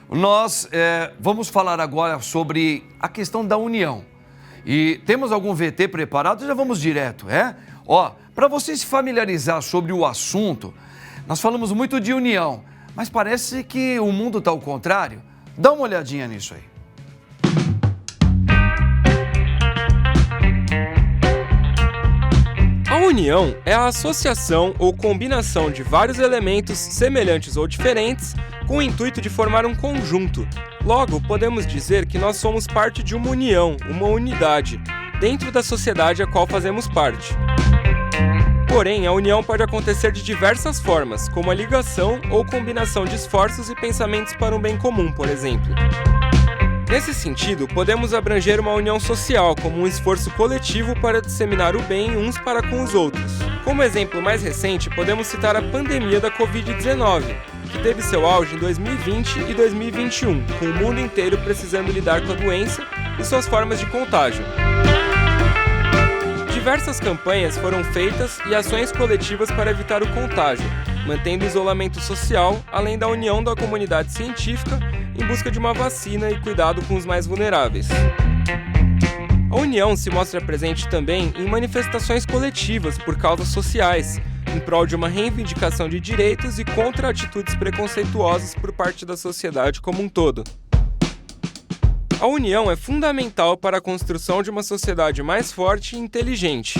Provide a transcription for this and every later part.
Nós vamos falar agora sobre a questão da união. E temos algum VT preparado? Já vamos direto, para você se familiarizar sobre o assunto, nós falamos muito de união, mas parece que o mundo está ao contrário. Dá uma olhadinha nisso aí. A união é a associação ou combinação de vários elementos semelhantes ou diferentes com o intuito de formar um conjunto. Logo, podemos dizer que nós somos parte de uma união, uma unidade, dentro da sociedade a qual fazemos parte. Porém, a união pode acontecer de diversas formas, como a ligação ou combinação de esforços e pensamentos para um bem comum, por exemplo. Nesse sentido, podemos abranger uma união social como um esforço coletivo para disseminar o bem uns para com os outros. Como exemplo mais recente, podemos citar a pandemia da Covid-19, que teve seu auge em 2020 e 2021, com o mundo inteiro precisando lidar com a doença e suas formas de contágio. Diversas campanhas foram feitas e ações coletivas para evitar o contágio, mantendo o isolamento social, além da união da comunidade científica em busca de uma vacina e cuidado com os mais vulneráveis. A união se mostra presente também em manifestações coletivas por causas sociais, em prol de uma reivindicação de direitos e contra atitudes preconceituosas por parte da sociedade como um todo. A união é fundamental para a construção de uma sociedade mais forte e inteligente.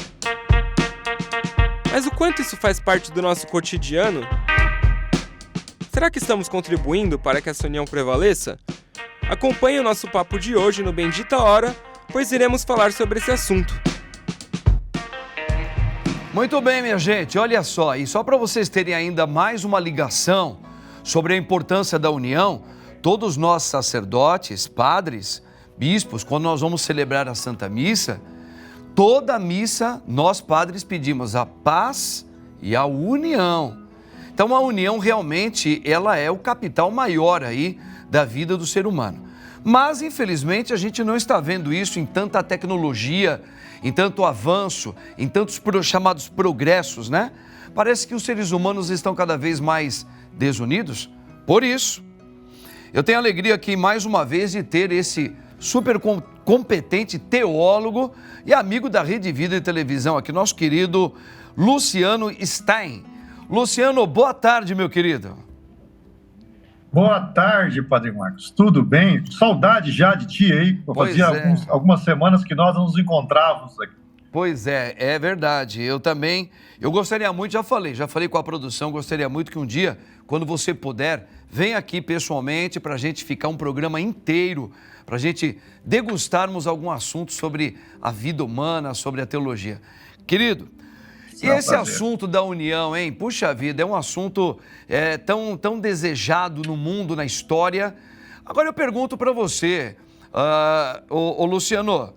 Mas o quanto isso faz parte do nosso cotidiano? Será que estamos contribuindo para que essa união prevaleça? Acompanhe o nosso papo de hoje no Bendita Hora, pois iremos falar sobre esse assunto. Muito bem, minha gente, olha só, e só para vocês terem ainda mais uma ligação sobre a importância da união, todos nós sacerdotes, padres, bispos, quando nós vamos celebrar a Santa Missa, toda a missa nós padres pedimos a paz e a união. Então a união realmente ela é o capital maior aí da vida do ser humano. Mas infelizmente a gente não está vendo isso em tanta tecnologia, em tanto avanço, em tantos chamados progressos, né? Parece que os seres humanos estão cada vez mais desunidos. Por isso, eu tenho a alegria aqui mais uma vez de ter esse super competente teólogo e amigo da Rede Vida e Televisão aqui, nosso querido Luciano Stein. Luciano, boa tarde, meu querido. Boa tarde, Padre Marcos. Tudo bem? Saudade já de ti aí. Fazia algumas semanas que nós não nos encontrávamos aqui. Pois é verdade. Eu também, gostaria muito, já falei com a produção, gostaria muito que um dia, quando você puder, venha aqui pessoalmente para a gente ficar um programa inteiro, para a gente degustarmos algum assunto sobre a vida humana, sobre a teologia. Querido, e esse assunto da união, hein? Puxa vida, é um assunto tão desejado no mundo, na história. Agora eu pergunto para você, Luciano,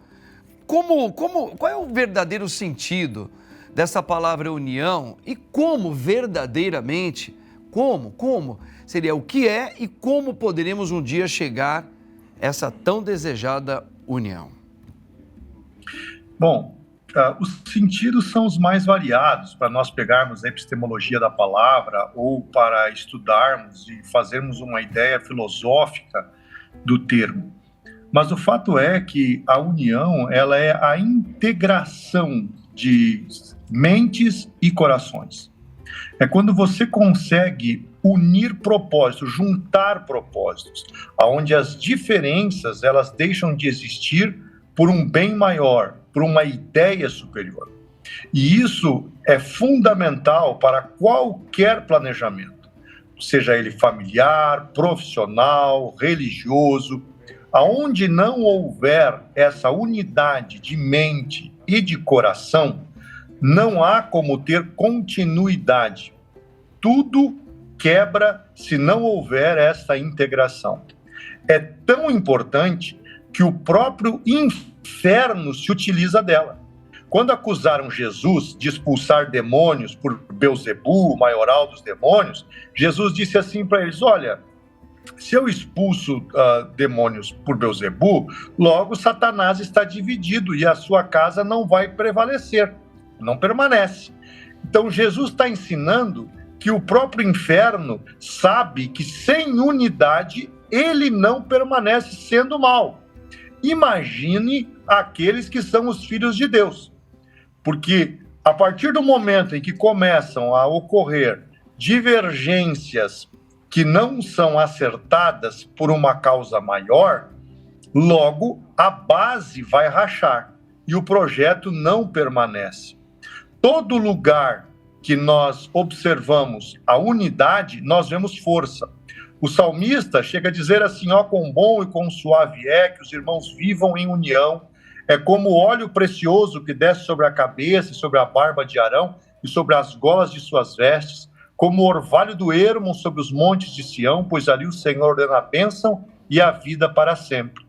qual é o verdadeiro sentido dessa palavra união e como verdadeiramente, como seria, o que é e como poderemos um dia chegar a essa tão desejada união? Bom, os sentidos são os mais variados para nós pegarmos a epistemologia da palavra ou para estudarmos e fazermos uma ideia filosófica do termo. Mas o fato é que a união, ela é a integração de mentes e corações. É quando você consegue unir propósitos, juntar propósitos, onde as diferenças elas deixam de existir por um bem maior, por uma ideia superior. E isso é fundamental para qualquer planejamento, seja ele familiar, profissional, religioso. Aonde não houver essa unidade de mente e de coração, não há como ter continuidade. Tudo quebra se não houver essa integração. É tão importante que o próprio inferno se utiliza dela. Quando acusaram Jesus de expulsar demônios por Belzebu, o maioral dos demônios, Jesus disse assim para eles: olha, se eu expulso demônios por Belzebu, logo Satanás está dividido e a sua casa não vai prevalecer, não permanece. Então Jesus está ensinando que o próprio inferno sabe que sem unidade ele não permanece sendo mal. Imagine aqueles que são os filhos de Deus. Porque a partir do momento em que começam a ocorrer divergências que não são acertadas por uma causa maior, logo a base vai rachar e o projeto não permanece. Todo lugar que nós observamos a unidade, nós vemos força. O salmista chega a dizer assim: ó, quão bom e quão suave é que os irmãos vivam em união. É como óleo precioso que desce sobre a cabeça e sobre a barba de Arão e sobre as golas de suas vestes, como o orvalho do Hermon sobre os montes de Sião, pois ali o Senhor ordena a bênção e a vida para sempre.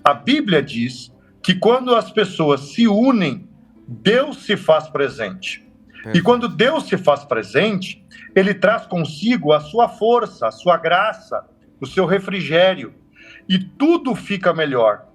A Bíblia diz que quando as pessoas se unem, Deus se faz presente. E quando Deus se faz presente, ele traz consigo a sua força, a sua graça, o seu refrigério, e tudo fica melhor.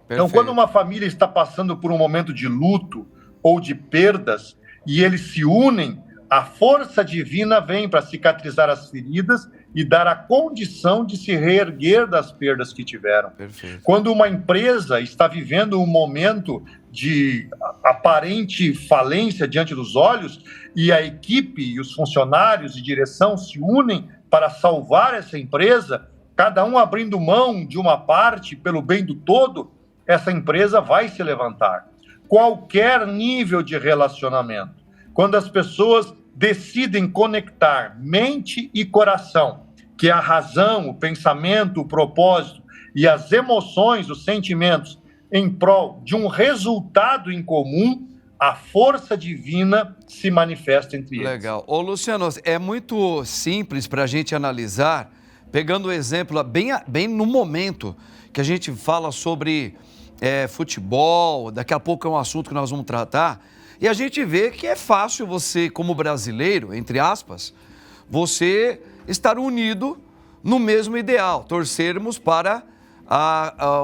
Então, quando uma família está passando por um momento de luto ou de perdas, e eles se unem, a força divina vem para cicatrizar as feridas e dar a condição de se reerguer das perdas que tiveram. Perfeito. Quando uma empresa está vivendo um momento de aparente falência diante dos olhos, e a equipe e os funcionários de direção se unem para salvar essa empresa, cada um abrindo mão de uma parte pelo bem do todo, essa empresa vai se levantar. Qualquer nível de relacionamento, quando as pessoas decidem conectar mente e coração, que é a razão, o pensamento, o propósito e as emoções, os sentimentos, em prol de um resultado em comum, a força divina se manifesta entre eles. Legal. Ô, Luciano, é muito simples para a gente analisar, pegando o exemplo bem no momento que a gente fala sobre futebol, daqui a pouco é um assunto que nós vamos tratar, e a gente vê que é fácil você, como brasileiro, entre aspas, você estar unido no mesmo ideal, torcermos para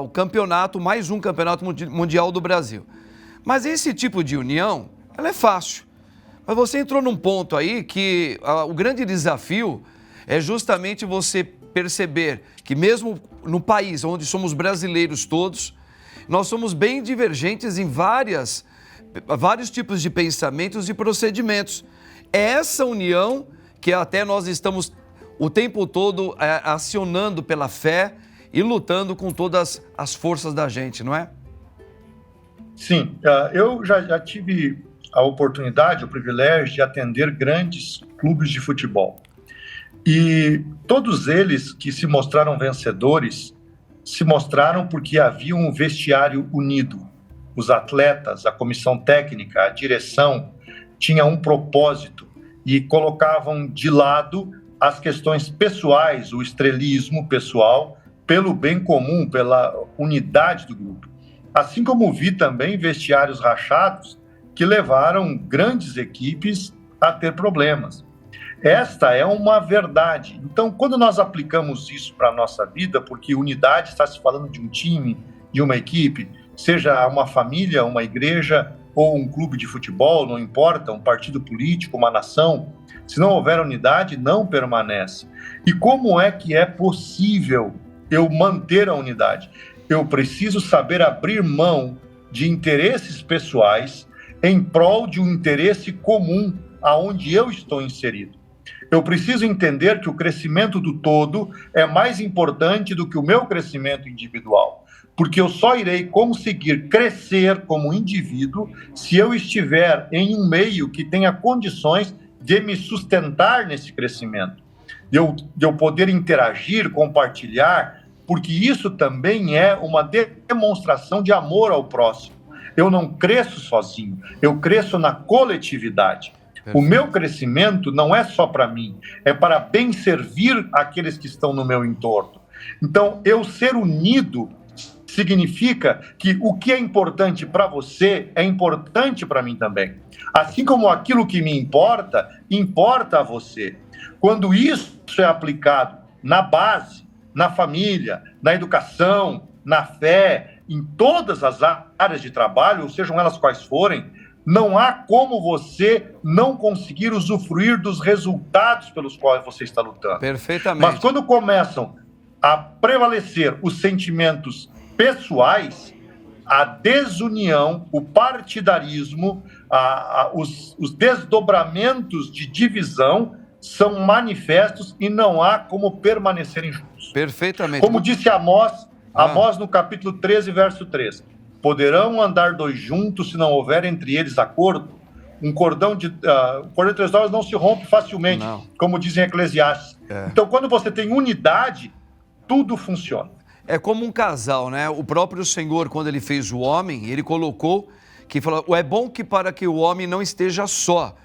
o campeonato, mais um campeonato mundial do Brasil. Mas esse tipo de união, ela é fácil. Mas você entrou num ponto aí que o grande desafio é justamente você perceber que mesmo no país onde somos brasileiros todos, nós somos bem divergentes em vários tipos de pensamentos e procedimentos. É essa união que até nós estamos o tempo todo acionando pela fé e lutando com todas as forças da gente, não é? Sim, eu já tive a oportunidade, o privilégio de atender grandes clubes de futebol. E todos eles que se mostraram vencedores, se mostraram porque havia um vestiário unido. Os atletas, a comissão técnica, a direção, tinha um propósito e colocavam de lado as questões pessoais, o estrelismo pessoal, pelo bem comum, pela unidade do grupo. Assim como vi também vestiários rachados que levaram grandes equipes a ter problemas. Esta é uma verdade. Então, quando nós aplicamos isso para a nossa vida, porque unidade está se falando de um time, de uma equipe, seja uma família, uma igreja ou um clube de futebol, não importa, um partido político, uma nação, se não houver unidade, não permanece. E como é que é possível eu manter a unidade? Eu preciso saber abrir mão de interesses pessoais em prol de um interesse comum aonde eu estou inserido. Eu preciso entender que o crescimento do todo é mais importante do que o meu crescimento individual, porque eu só irei conseguir crescer como indivíduo se eu estiver em um meio que tenha condições de me sustentar nesse crescimento, de eu poder interagir, compartilhar, porque isso também é uma demonstração de amor ao próximo. Eu não cresço sozinho, eu cresço na coletividade. O meu crescimento não é só para mim, é para bem servir aqueles que estão no meu entorno. Então, eu ser unido significa que o que é importante para você é importante para mim também. Assim como aquilo que me importa, importa a você. Quando isso é aplicado na base, na família, na educação, na fé, em todas as áreas de trabalho, ou sejam elas quais forem, não há como você não conseguir usufruir dos resultados pelos quais você está lutando. Perfeitamente. Mas quando começam a prevalecer os sentimentos pessoais, a desunião, o partidarismo, os desdobramentos de divisão são manifestos e não há como permanecerem juntos. Perfeitamente. Como disse Amós no capítulo 13, verso 3, poderão andar dois juntos se não houver entre eles acordo? Um cordão de 3 horas não se rompe facilmente, como dizem Eclesiastes. Então, quando você tem unidade, tudo funciona. É como um casal, né? O próprio Senhor, quando ele fez o homem, ele colocou que falou, é bom que para que o homem não esteja só.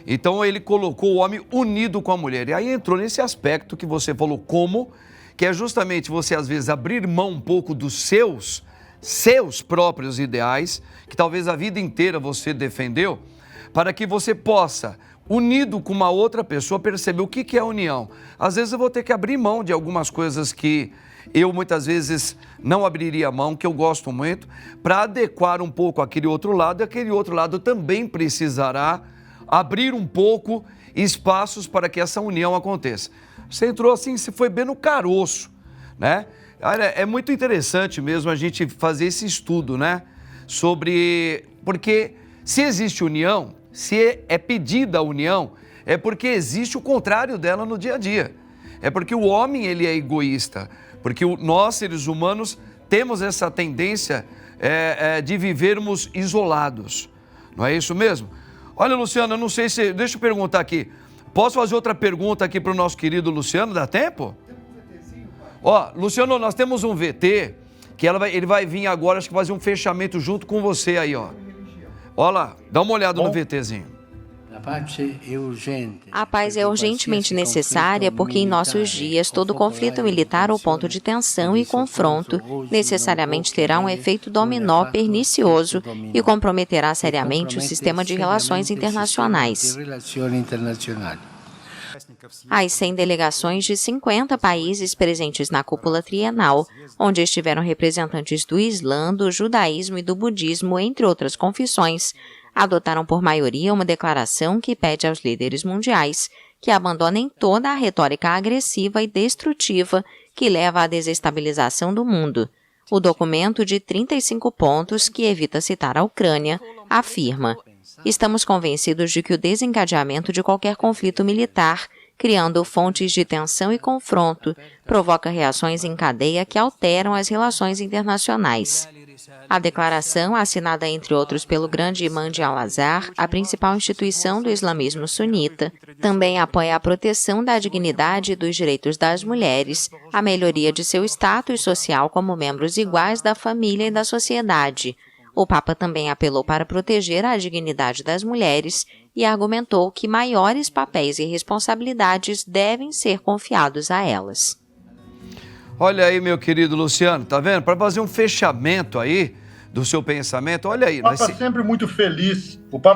Então ele colocou o homem unido com a mulher. E aí entrou nesse aspecto que você falou, como, que é justamente você às vezes abrir mão um pouco dos seus próprios ideais, que talvez a vida inteira você defendeu, para que você possa, unido com uma outra pessoa, perceber o que é a união. Às vezes eu vou ter que abrir mão de algumas coisas que eu muitas vezes não abriria mão, que eu gosto muito, para adequar um pouco aquele outro lado, e aquele outro lado também precisará abrir um pouco espaços para que essa união aconteça. Você entrou assim, você foi bem no caroço, né? É muito interessante mesmo a gente fazer esse estudo, né? Porque se existe união, se é pedida a união, é porque existe o contrário dela no dia a dia. É porque o homem, ele é egoísta. Porque nós, seres humanos, temos essa tendência de vivermos isolados. Não é isso mesmo? Olha, Luciano, eu não sei se... Deixa eu perguntar aqui. Posso fazer outra pergunta aqui para o nosso querido Luciano? Dá tempo? Ó, Luciano, nós temos um VT que ele vai vir agora, acho que fazer um fechamento junto com você aí, ó. Olha lá, dá uma olhada no VTzinho. A paz é urgentemente necessária porque em nossos dias todo conflito militar ou ponto de tensão e confronto necessariamente terá um efeito dominó pernicioso e comprometerá seriamente o sistema de relações internacionais. As 100 delegações de 50 países presentes na cúpula trienal, onde estiveram representantes do Islã, do judaísmo e do budismo, entre outras confissões, adotaram por maioria uma declaração que pede aos líderes mundiais que abandonem toda a retórica agressiva e destrutiva que leva à desestabilização do mundo. O documento de 35 pontos, que evita citar a Ucrânia, afirma: estamos convencidos de que o desencadeamento de qualquer conflito militar, criando fontes de tensão e confronto, provoca reações em cadeia que alteram as relações internacionais. A declaração, assinada entre outros pelo grande imã de Al-Azhar, a principal instituição do islamismo sunita, também apoia a proteção da dignidade e dos direitos das mulheres, a melhoria de seu status social como membros iguais da família e da sociedade. O Papa também apelou para proteger a dignidade das mulheres e argumentou que maiores papéis e responsabilidades devem ser confiados a elas. Olha aí, meu querido Luciano, tá vendo? Para fazer um fechamento aí do seu pensamento, olha aí. O Papa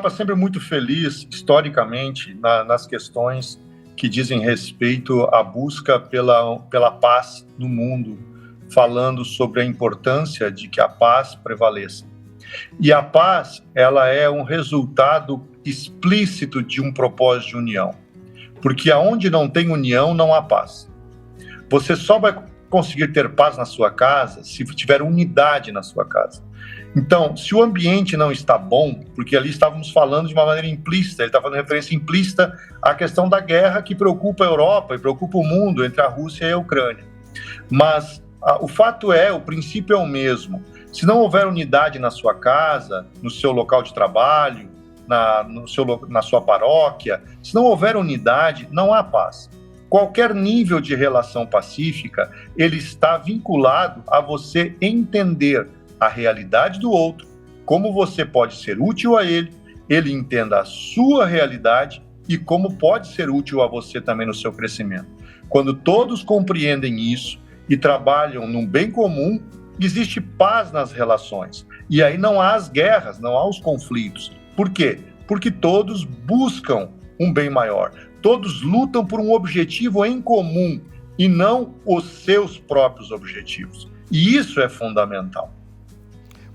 sempre muito feliz, historicamente, nas questões que dizem respeito à busca pela paz no mundo, falando sobre a importância de que a paz prevaleça. E a paz, ela é um resultado explícito de um propósito de união. Porque aonde não tem união, não há paz. Você só vai conseguir ter paz na sua casa se tiver unidade na sua casa. Então, se o ambiente não está bom, porque ali estávamos falando de uma maneira implícita, ele está fazendo referência implícita à questão da guerra que preocupa a Europa e preocupa o mundo entre a Rússia e a Ucrânia. Mas o fato é, o princípio é o mesmo. Se não houver unidade na sua casa, no seu local de trabalho, na sua paróquia, se não houver unidade, não há paz. Qualquer nível de relação pacífica, ele está vinculado a você entender a realidade do outro, como você pode ser útil a ele entenda a sua realidade e como pode ser útil a você também no seu crescimento. Quando todos compreendem isso e trabalham num bem comum, existe paz nas relações. E aí não há as guerras, não há os conflitos. Por quê? Porque todos buscam um bem maior. Todos lutam por um objetivo em comum e não os seus próprios objetivos. E isso é fundamental.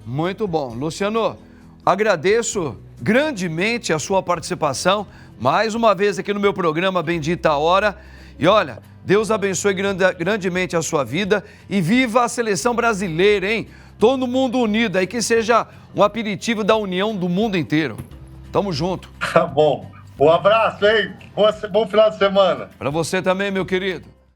Muito bom. Luciano, agradeço grandemente a sua participação, mais uma vez aqui no meu programa Bendita a Hora. E olha, Deus abençoe grandemente a sua vida e viva a seleção brasileira, hein? Todo mundo unido aí, que seja um aperitivo da união do mundo inteiro. Tamo junto. Tá bom. Um abraço, hein? Bom final de semana. Para você também, meu querido.